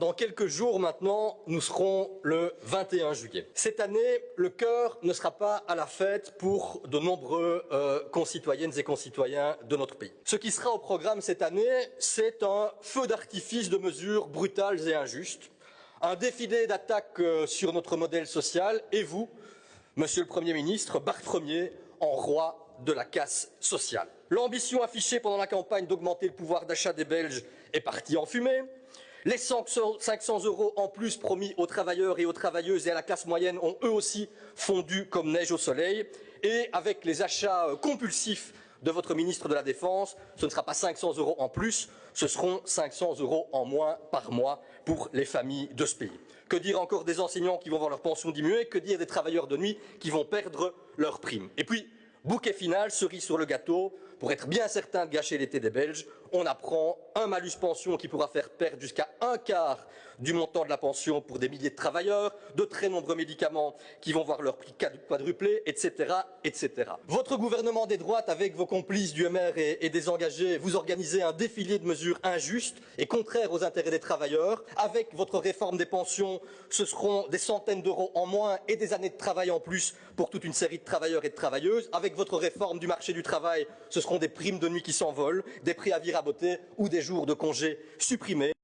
Dans quelques jours maintenant, nous serons le 21 juillet. Cette année, le cœur ne sera pas à la fête pour de nombreux concitoyennes et concitoyens de notre pays. Ce qui sera au programme cette année, c'est un feu d'artifice de mesures brutales et injustes, un défilé d'attaques sur notre modèle social et vous, Monsieur le Premier ministre, Bart Ier, en roi de la casse sociale. L'ambition affichée pendant la campagne d'augmenter le pouvoir d'achat des Belges est partie en fumée. Les 500 € en plus promis aux travailleurs et aux travailleuses et à la classe moyenne ont eux aussi fondu comme neige au soleil. Et avec les achats compulsifs de votre ministre de la Défense, ce ne sera pas 500 € en plus, ce seront 500 € en moins par mois pour les familles de ce pays. Que dire encore des enseignants qui vont voir leur pension diminuer? Que dire des travailleurs de nuit qui vont perdre leurs primes? Et puis, bouquet final, cerise sur le gâteau, pour être bien certain de gâcher l'été des Belges, on apprend un malus pension qui pourra faire perdre jusqu'à un quart du montant de la pension pour des milliers de travailleurs, de très nombreux médicaments qui vont voir leur prix quadrupler, etc., etc. Votre gouvernement des droites, avec vos complices du MR et des engagés, vous organisez un défilé de mesures injustes et contraires aux intérêts des travailleurs. Avec votre réforme des pensions, ce seront des centaines d'euros en moins et des années de travail en plus pour toute une série de travailleurs et de travailleuses. Avec votre réforme du marché du travail, ce seront des primes de nuit qui s'envolent, des préavis rabotés ou des jours de congés supprimés.